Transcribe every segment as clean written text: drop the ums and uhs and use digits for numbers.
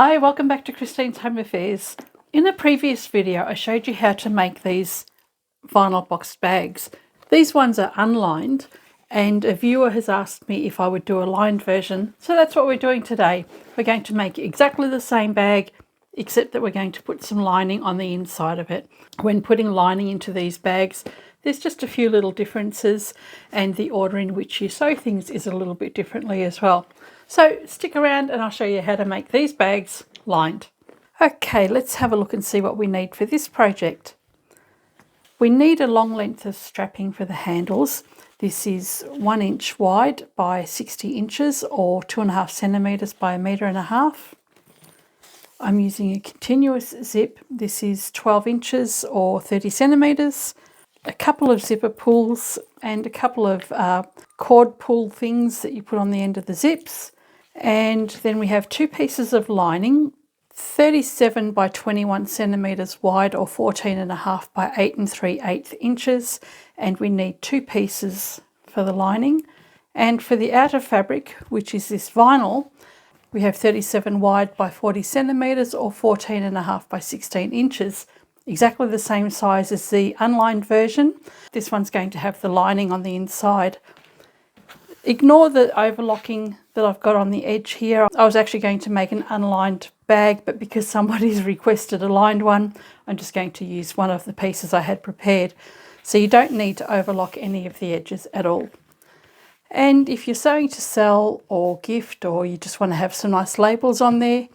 Hi, welcome back to Christine's Home Affairs. In a previous video, I showed you how to make these vinyl boxed bags. These ones are unlined, and a viewer has asked me if I would do a lined version. So that's what we're doing today. We're going to make exactly the same bag, except that we're going to put some lining on the inside of it. When putting lining into these bags, there's just a few little differences, and the order in which you sew things is a little bit differently as well. So stick around and I'll show you how to make these bags lined. Okay, let's have a look and see what we need for this project. We need a long length of strapping for the handles. This is 1 inch wide by 60 inches or 2.5 centimetres by 1.5 meters. I'm using a continuous zip. This is 12 inches or 30 centimetres. A couple of zipper pulls and a couple of cord pull things that you put on the end of the zips. And then we have 2 pieces of lining, 37 by 21 centimetres wide or 14.5 by 8 3/8 inches. And we need 2 pieces for the lining. And for the outer fabric, which is this vinyl, we have 37 wide by 40 centimetres or 14.5 by 16 inches. Exactly the same size as the unlined version. This one's going to have the lining on the inside. Ignore the overlocking that I've got on the edge here. I was actually going to make an unlined bag, but because somebody's requested a lined one, I'm just going to use one of the pieces I had prepared. So you don't need to overlock any of the edges at all. And if you're sewing to sell or gift, or you just want to have some nice labels on there,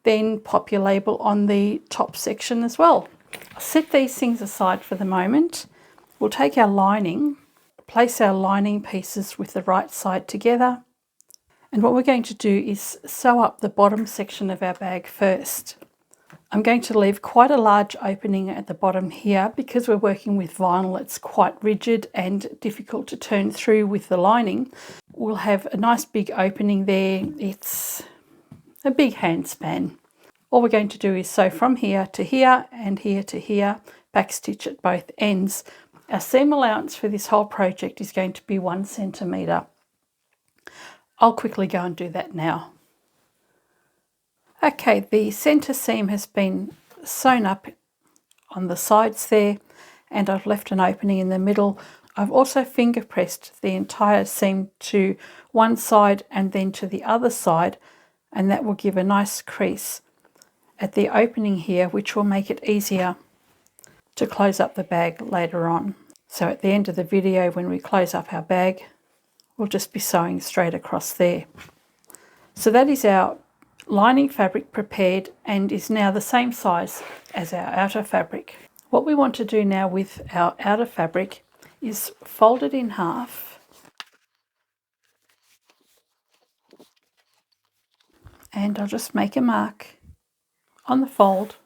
then pop your label on the top section as well. I'll set these things aside for the moment. We'll take our lining, place our lining pieces with the right side together, and what we're going to do is sew up the bottom section of our bag first. I'm going to leave quite a large opening at the bottom here because we're working with vinyl. It's quite rigid and difficult to turn through with the lining. We'll have a nice big opening there. It's a big handspan. All we're going to do is sew from here to here and here to here, backstitch at both ends. Our seam allowance for this whole project is going to be 1 centimetre. I'll quickly go and do that now. Okay, the centre seam has been sewn up on the sides there, and I've left an opening in the middle. I've also finger pressed the entire seam to one side and then to the other side, and that will give a nice crease at the opening here, which will make it easier to close up the bag later on. So at the end of the video, when we close up our bag, we'll just be sewing straight across there. So that is our lining fabric prepared and is now the same size as our outer fabric. What we want to do now with our outer fabric is fold it in half and I'll just make a mark on the fold.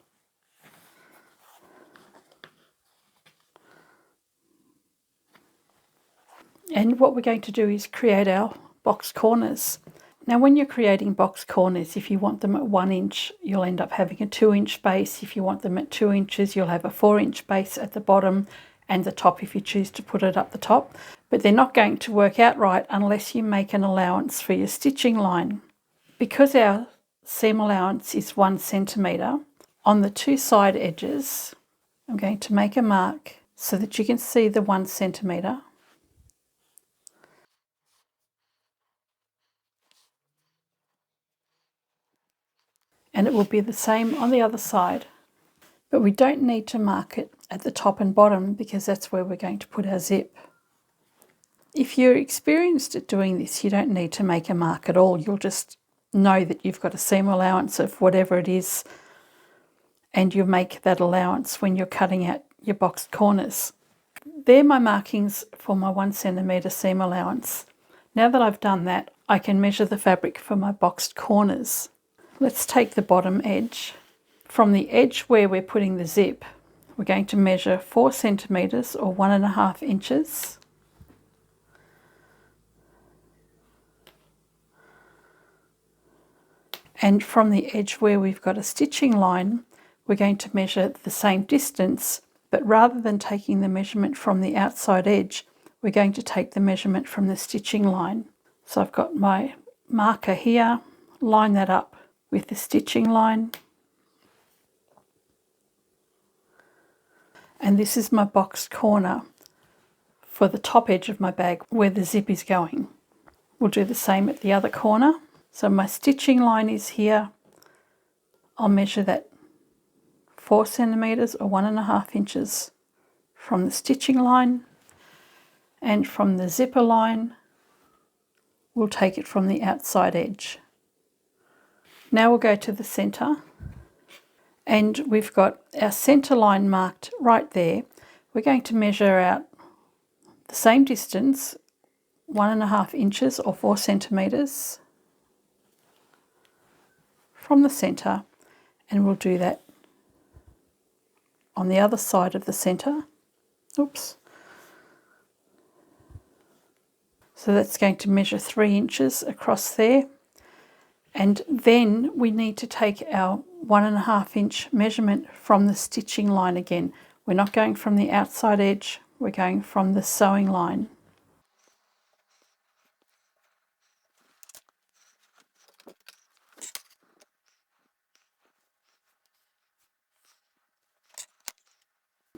And what we're going to do is create our box corners. Now when you're creating box corners, if you want them at 1 inch, you'll end up having a 2 inch base. If you want them at 2 inches, you'll have a 4 inch base at the bottom and the top if you choose to put it up the top. But they're not going to work out right unless you make an allowance for your stitching line. Because our seam allowance is 1 centimetre, on the 2 side edges, I'm going to make a mark so that you can see the 1 centimetre. And it will be the same on the other side. But we don't need to mark it at the top and bottom because that's where we're going to put our zip. If you're experienced at doing this, you don't need to make a mark at all. You'll just know that you've got a seam allowance of whatever it is, and you'll make that allowance when you're cutting out your boxed corners. They're my markings for my 1 centimetre seam allowance. Now that I've done that, I can measure the fabric for my boxed corners. Let's take the bottom edge. From the edge where we're putting the zip, we're going to measure 4 centimetres or 1.5 inches. And from the edge where we've got a stitching line, we're going to measure the same distance, but rather than taking the measurement from the outside edge, we're going to take the measurement from the stitching line. So I've got my marker here, line that up with the stitching line. And this is my boxed corner for the top edge of my bag where the zip is going. We'll do the same at the other corner. So my stitching line is here. I'll measure that 4 centimeters or 1.5 inches from the stitching line, and from the zipper line we'll take it from the outside edge. Now we'll go to the center, and we've got our center line marked right there. We're going to measure out the same distance, 1.5 inches or 4 centimeters from the center, and we'll do that on the other side of the center. Oops. So that's going to measure 3 inches across there. And then we need to take our 1.5 inch measurement from the stitching line again. We're not going from the outside edge, we're going from the sewing line.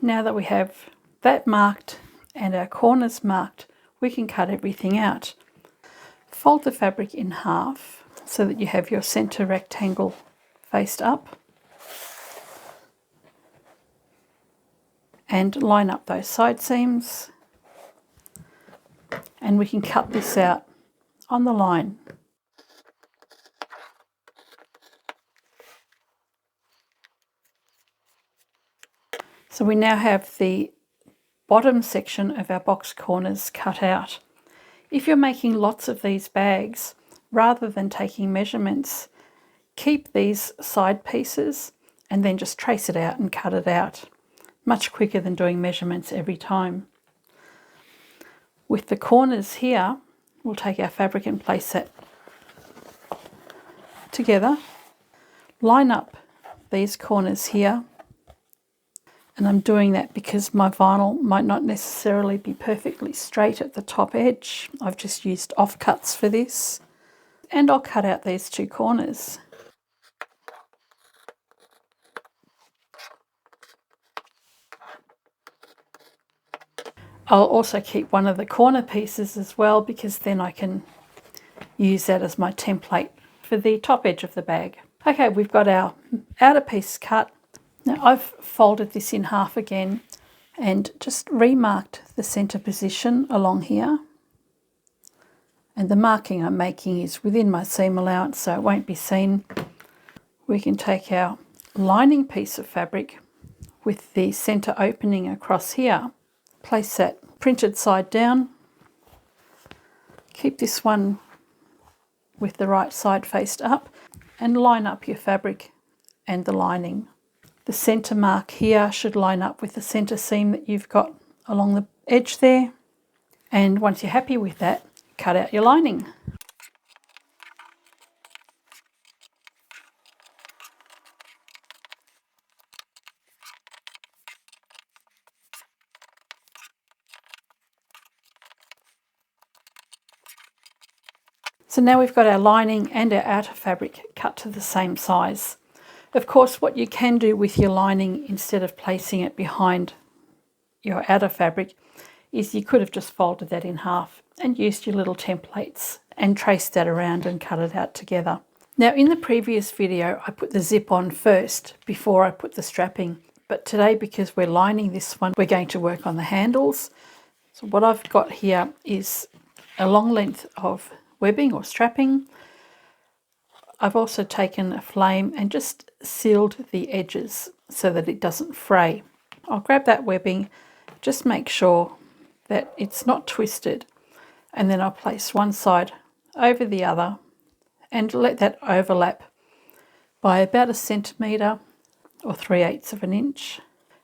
Now that we have that marked and our corners marked, we can cut everything out. Fold the fabric in half so that you have your center rectangle faced up, and line up those side seams, and we can cut this out on the line. So we now have the bottom section of our box corners cut out. If you're making lots of these bags, rather than taking measurements, keep these side pieces and then just trace it out and cut it out. Much quicker than doing measurements every time. With the corners here, we'll take our fabric and place it together. Line up these corners here. And I'm doing that because my vinyl might not necessarily be perfectly straight at the top edge. I've just used offcuts for this. And I'll cut out these 2 corners. I'll also keep one of the corner pieces as well, because then I can use that as my template for the top edge of the bag. Okay, we've got our outer piece cut. Now I've folded this in half again and just remarked the center position along here. And the marking I'm making is within my seam allowance, so it won't be seen. We can take our lining piece of fabric with the center opening across here, place that printed side down, keep this one with the right side faced up, and line up your fabric and the lining. The center mark here should line up with the center seam that you've got along the edge there. And once you're happy with that, cut out your lining. So now we've got our lining and our outer fabric cut to the same size. Of course, what you can do with your lining, instead of placing it behind your outer fabric, is you could have just folded that in half and used your little templates and traced that around and cut it out together. Now, in the previous video, I put the zip on first before I put the strapping. But today, because we're lining this one, we're going to work on the handles. So what I've got here is a long length of webbing or strapping. I've also taken a flame and just sealed the edges so that it doesn't fray. I'll grab that webbing, just make sure that it's not twisted, and then I'll place one side over the other and let that overlap by about 1 centimetre or 3/8 of an inch.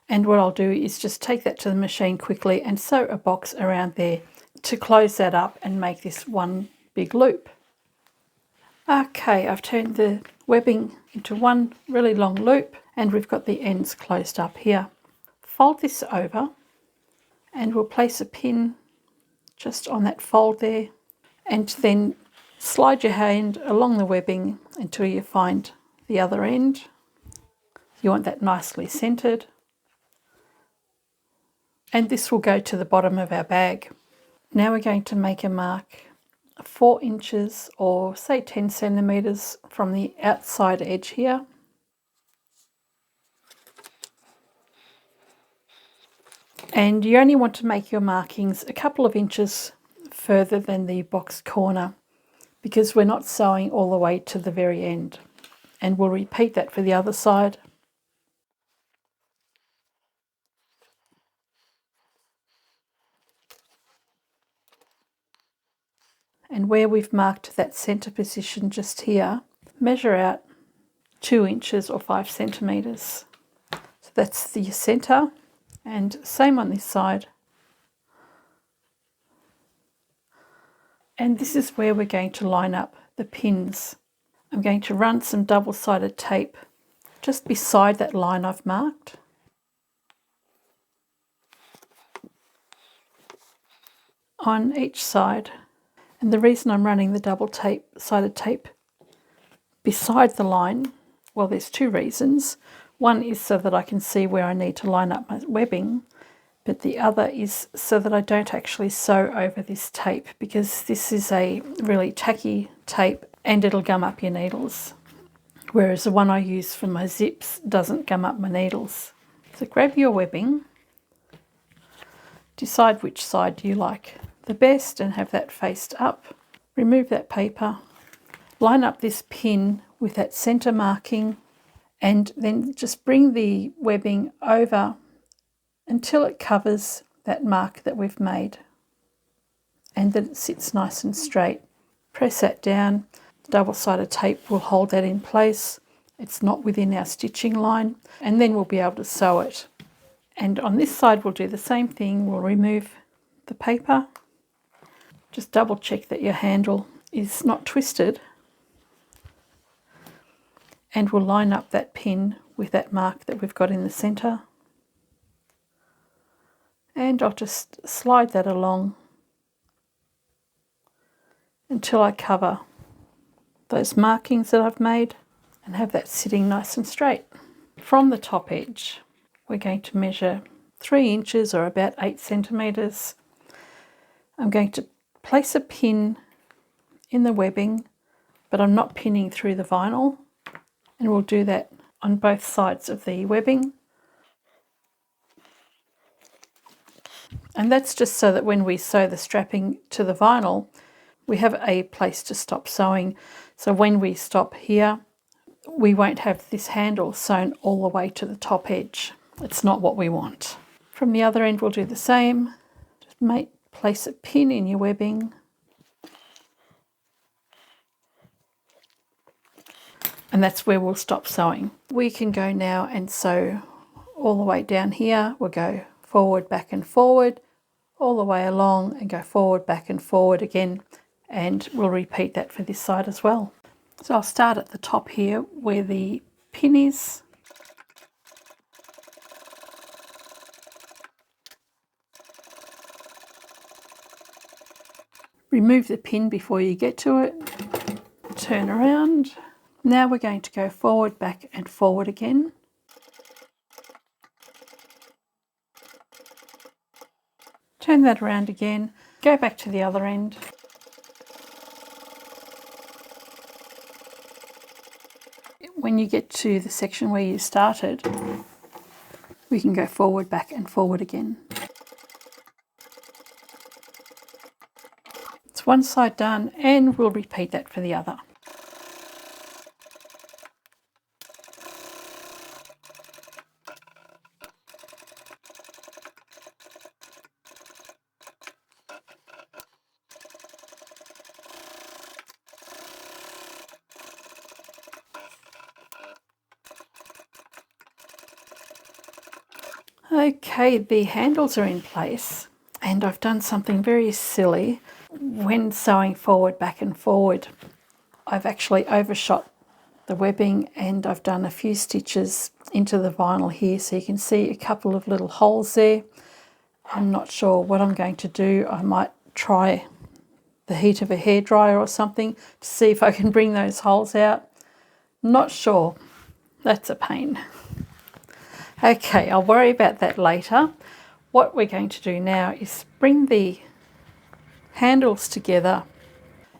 And what I'll do is just take that to the machine quickly and sew a box around there to close that up and make this one big loop. Okay, I've turned the webbing into one really long loop and we've got the ends closed up here. Fold this over and we'll place a pin just on that fold there, and then Slide your hand along the webbing until you find the other end. You want that nicely centered. And this will go to the bottom of our bag. Now we're going to make a mark 4 inches or say 10 centimeters from the outside edge here. And you only want to make your markings a couple of inches further than the box corner because we're not sewing all the way to the very end. And we'll repeat that for the other side. And where we've marked that center position just here, measure out 2 inches or 5 centimeters. So that's the center, and same on this side. And this is where we're going to line up the pins. I'm going to run some double-sided tape just beside that line I've marked. On each side. And the reason I'm running the double-sided tape beside the line, well, there's 2 reasons. One is so that I can see where I need to line up my webbing, but the other is so that I don't actually sew over this tape, because this is a really tacky tape and it'll gum up your needles, whereas the one I use for my zips doesn't gum up my needles. So grab your webbing, decide which side you like the best and have that faced up. Remove that paper, line up this pin with that center marking, and then just bring the webbing over until it covers that mark that we've made and that it sits nice and straight. Press that down. The double-sided tape will hold that in place. It's not within our stitching line, and then we'll be able to sew it. And on this side we'll do the same thing. We'll remove the paper. Just double check that your handle is not twisted, and we'll line up that pin with that mark that we've got in the center. And I'll just slide that along until I cover those markings that I've made and have that sitting nice and straight. From the top edge, we're going to measure 3 inches or about 8 centimeters. I'm going to place a pin in the webbing, but I'm not pinning through the vinyl, and we'll do that on both sides of the webbing. And that's just so that when we sew the strapping to the vinyl, we have a place to stop sewing. So when we stop here, we won't have this handle sewn all the way to the top edge. It's not what we want. From the other end, we'll do the same. Just place a pin in your webbing. And that's where we'll stop sewing. We can go now and sew all the way down here. We'll go forward, back and forward, all the way along, and go forward, back and forward again, and we'll repeat that for this side as well. So I'll start at the top here where the pin is. Remove the pin before you get to it. Turn around. Now we're going to go forward, back and forward again. Turn that around again, go back to the other end. When you get to the section where you started, we can go forward, back and forward again. It's one side done, and we'll repeat that for the other. Okay, the handles are in place, and I've done something very silly. When sewing forward, back and forward, I've actually overshot the webbing, and I've done a few stitches into the vinyl here, so you can see a couple of little holes there. I'm not sure what I'm going to do. I might try the heat of a hairdryer or something to see if I can bring those holes out. Not sure. That's a pain. Okay, I'll worry about that later. What we're going to do now is bring the handles together.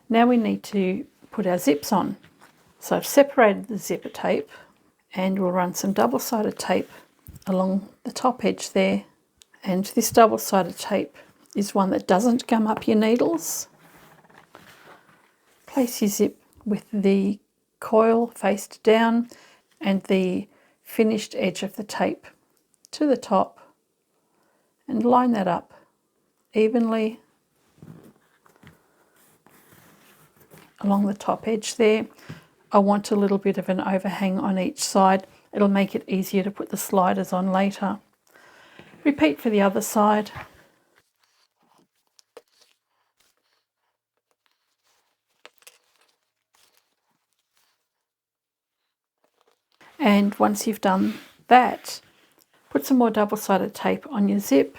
Now we need to put our zips on. So I've separated the zipper tape and we'll run some double-sided tape along the top edge there. And this double-sided tape is one that doesn't gum up your needles. Place your zip with the coil faced down and the finished edge of the tape to the top and line that up evenly along the top edge there. I want a little bit of an overhang on each side. It'll make it easier to put the sliders on later. Repeat for the other side. And once you've done that, put some more double-sided tape on your zip,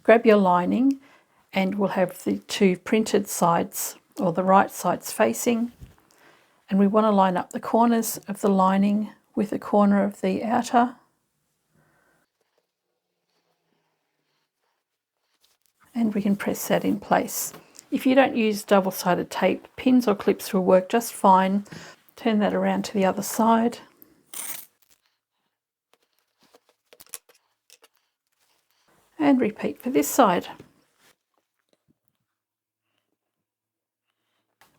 grab your lining, and we'll have the two printed sides, or the right sides facing. And we want to line up the corners of the lining with the corner of the outer. And we can press that in place. If you don't use double-sided tape, pins or clips will work just fine. Turn that around to the other side. And repeat for this side.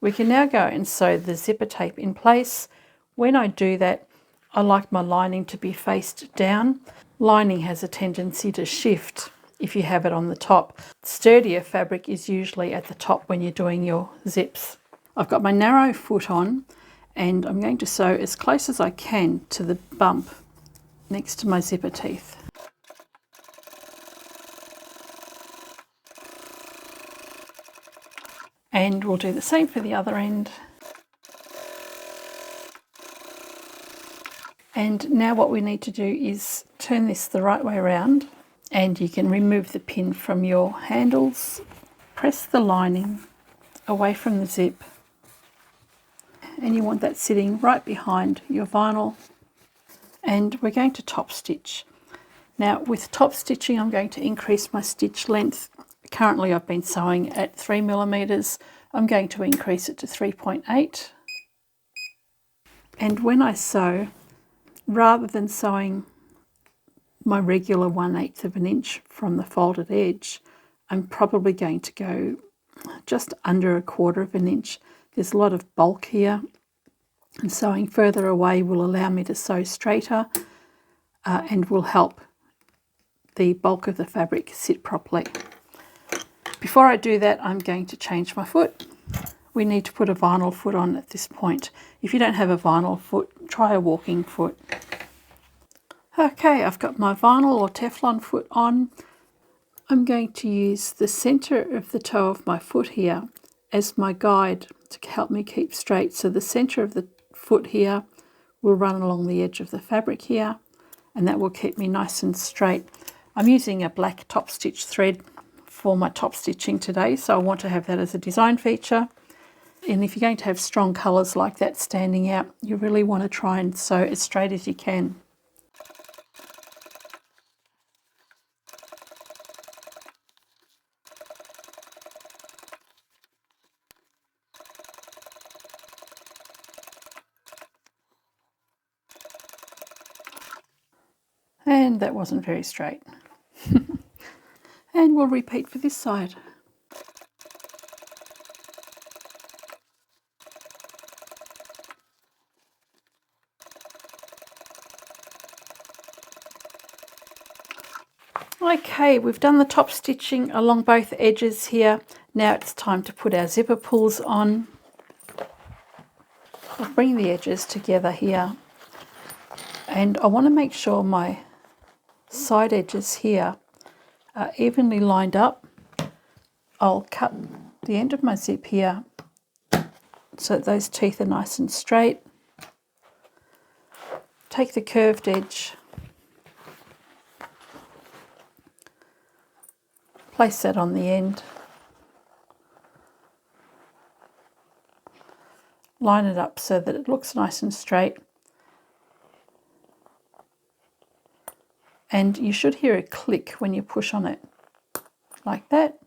We can now go and sew the zipper tape in place. When I do that, I like my lining to be faced down. Lining has a tendency to shift if you have it on the top. Sturdier fabric is usually at the top when you're doing your zips. I've got my narrow foot on and I'm going to sew as close as I can to the bump next to my zipper teeth. And we'll do the same for the other end. And now what we need to do is turn this the right way around, and you can remove the pin from your handles. Press the lining away from the zip, and you want that sitting right behind your vinyl. And we're going to top stitch. Now with top stitching, I'm going to increase my stitch length. Currently I've been sewing at 3mm. I'm going to increase it to 3.8. And when I sew, rather than sewing my regular 1/8 of an inch from the folded edge, I'm probably going to go just under 1/4 of an inch. There's a lot of bulk here, and sewing further away will allow me to sew straighter and will help the bulk of the fabric sit properly. Before I do that, I'm going to change my foot. We need to put a vinyl foot on at this point. If you don't have a vinyl foot, try a walking foot. Okay, I've got my vinyl or Teflon foot on. I'm going to use the center of the toe of my foot here as my guide to help me keep straight. So the center of the foot here will run along the edge of the fabric here, and that will keep me nice and straight. I'm using a black top stitch thread for my top stitching today, so I want to have that as a design feature. And if you're going to have strong colours like that standing out, you really want to try and sew as straight as you can. And that wasn't very straight. And we'll repeat for this side. Okay, we've done the top stitching along both edges here. Now it's time to put our zipper pulls on. I'll bring the edges together here, and I want to make sure my side edges here are evenly lined up. I'll cut the end of my zip here so that those teeth are nice and straight. Take the curved edge, place that on the end, line it up so that it looks nice and straight. And you should hear a click when you push on it, like that.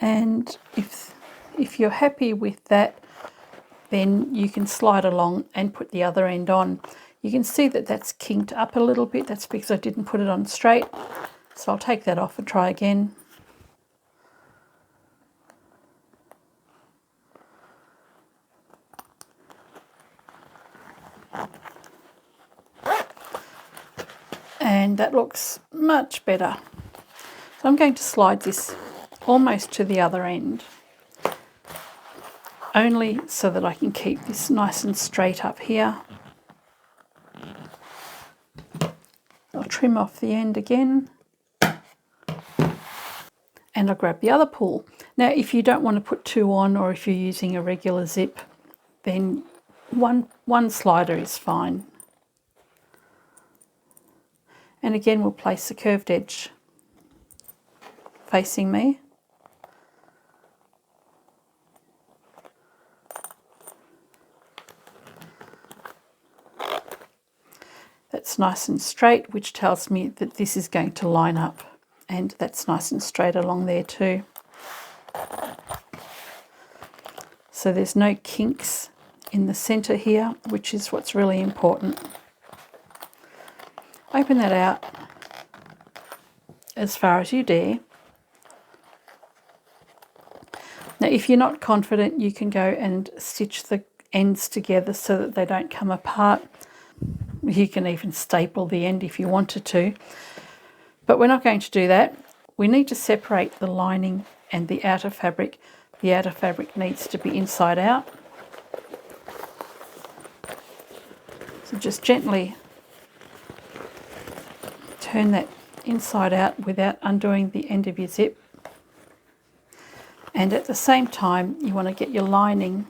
And if you're happy with that, then you can slide along and put the other end on. You can see that that's kinked up a little bit. That's because I didn't put it on straight. So I'll take that off and try again. And that looks much better. So I'm going to slide this almost to the other end, only so that I can keep this nice and straight up here. I'll trim off the end again, and I'll grab the other pull. Now, if you don't want to put two on, or if you're using a regular zip, then one slider is fine. And again, we'll place the curved edge facing me. That's nice and straight, which tells me that this is going to line up, and that's nice and straight along there too. So there's no kinks in the center here, which is what's really important. Open that out as far as you dare. Now, if you're not confident, you can go and stitch the ends together so that they don't come apart. You can even staple the end if you wanted to, but we're not going to do that. We need to separate the lining and the outer fabric. The outer fabric needs to be inside out. So just gently turn that inside out without undoing the end of your zip. And at the same time, you want to get your lining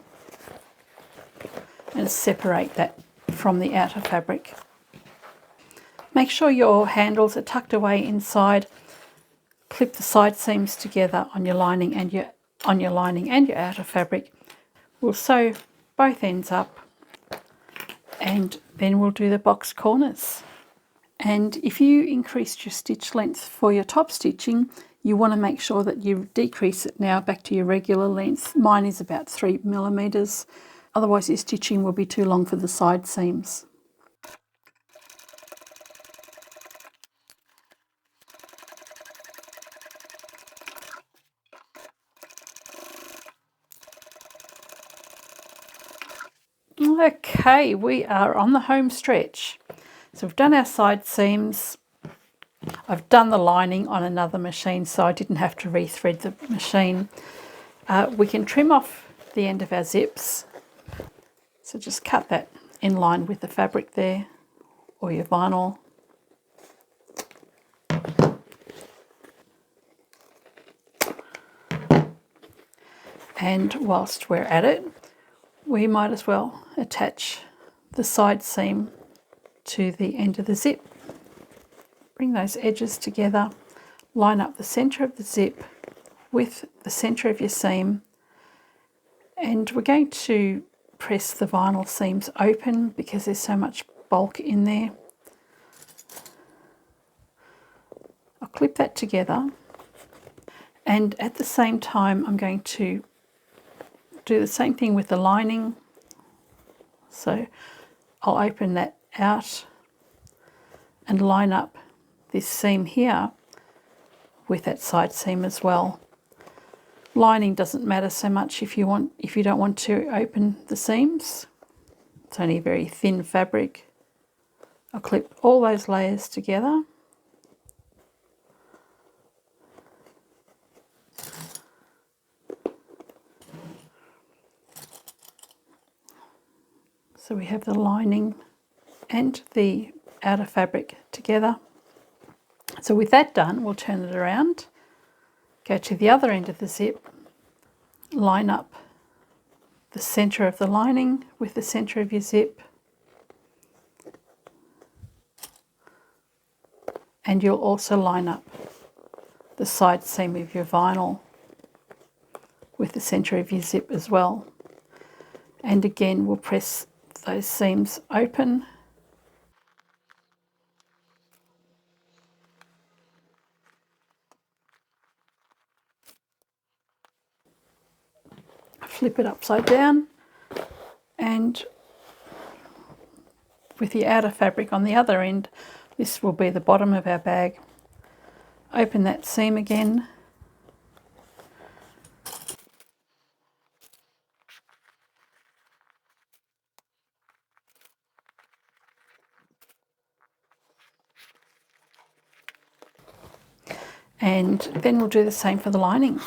and separate that from the outer fabric. Make sure your handles are tucked away inside. Clip the side seams together on your lining and your outer fabric. We'll sew both ends up, and then we'll do the box corners. And if you increased your stitch length for your top stitching, you want to make sure that you decrease it now back to your regular length. Mine is about 3 millimeters. Otherwise your stitching will be too long for the side seams. Okay, we are on the home stretch. So we've done our side seams. I've done the lining on another machine, so I didn't have to rethread the machine. We can trim off the end of our zips. So just cut that in line with the fabric there, or your vinyl. And whilst we're at it, we might as well attach the side seam to the end of the zip. Bring those edges together, line up the centre of the zip with the centre of your seam, and we're going to press the vinyl seams open because there's so much bulk in there. I'll clip that together, and at the same time I'm going to do the same thing with the lining. So I'll open that out and line up this seam here with that side seam as well. Lining doesn't matter so much if you don't want to open the seams. It's only a very thin fabric. I'll clip all those layers together. So we have the lining and the outer fabric together. So with that done, we'll turn it around, go to the other end of the zip, line up the centre of the lining with the centre of your zip, and you'll also line up the the side seam of your vinyl with the centre of your zip as well. And again, we'll press those seams open. Flip it upside down, and with the outer fabric on the other end, this will be the bottom of our bag. Open that seam again. And then we'll do the same for the lining.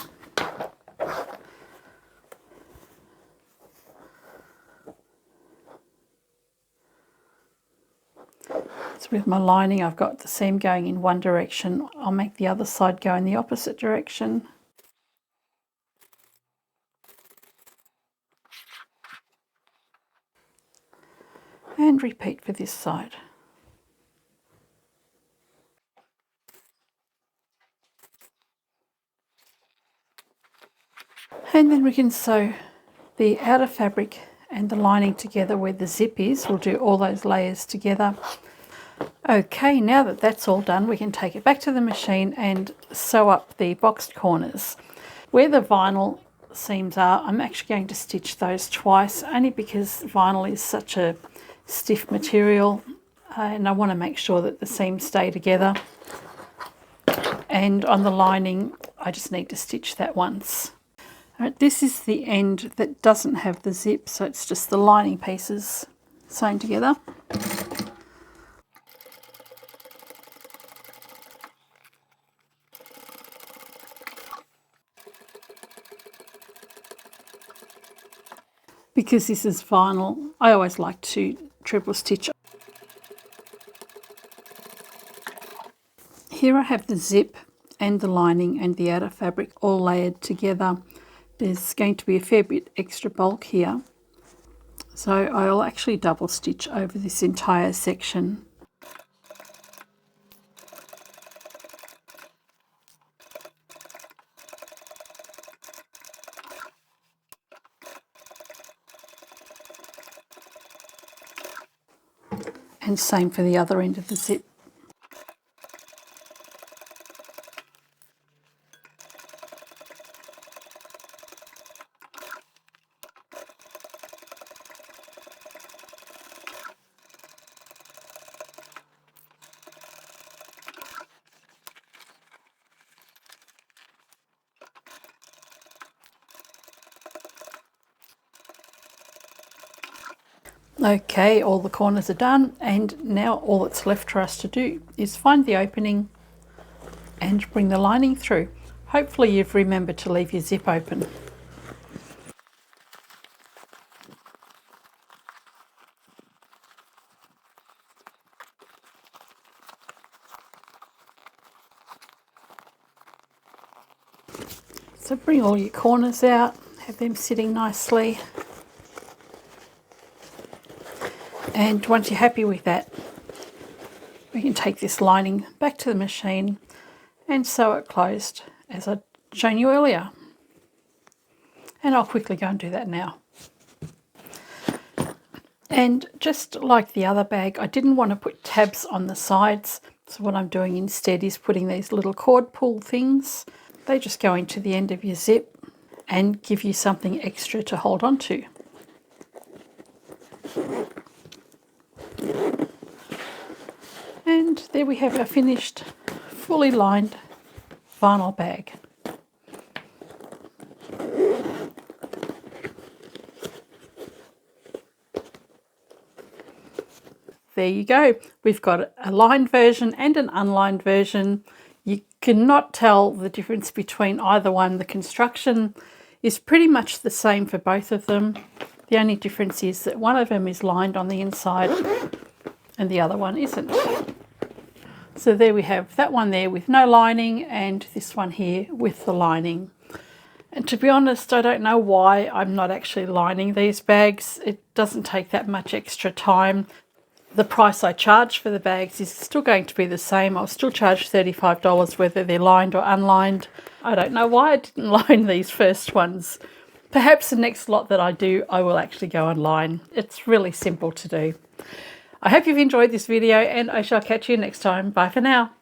So with my lining, I've got the seam going in one direction. I'll make the other side go in the opposite direction. And repeat for this side. And then we can sew the outer fabric and the lining together where the zip is. We'll do all those layers together. Okay, now that that's all done, we can take it back to the machine and sew up the boxed corners. Where the vinyl seams are, I'm actually going to stitch those twice, only because vinyl is such a stiff material, and I want to make sure that the seams stay together. And on the lining, I just need to stitch that once. Right, this is the end that doesn't have the zip, so it's just the lining pieces sewn together. Because this is vinyl, I always like to treble stitch. Here I have the zip and the lining and the outer fabric all layered together. There's going to be a fair bit extra bulk here, so I'll actually double stitch over this entire section. And same for the other end of the zip. Okay, all the corners are done, and now all that's left for us to do is find the opening and bring the lining through. Hopefully you've remembered to leave your zip open. So bring all your corners out, have them sitting nicely. And once you're happy with that, we can take this lining back to the machine and sew it closed as I'd shown you earlier. And I'll quickly go and do that now. And just like the other bag, I didn't want to put tabs on the sides. So what I'm doing instead is putting these little cord pull things. They just go into the end of your zip and give you something extra to hold on to. And there we have our finished, fully lined vinyl bag. There you go. We've got a lined version and an unlined version. You cannot tell the difference between either one. The construction is pretty much the same for both of them. The only difference is that one of them is lined on the inside and the other one isn't. So there we have that one there with no lining, and this one here with the lining. And to be honest, I don't know why I'm not actually lining these bags. It doesn't take that much extra time. the price I charge for the bags is still going to be the same. I'll still charge $35 whether they're lined or unlined. I don't know why I didn't line these first ones. Perhaps the next lot that I do, I will actually go and line. It's really simple to do. I hope you've enjoyed this video, and I shall catch you next time. Bye for now.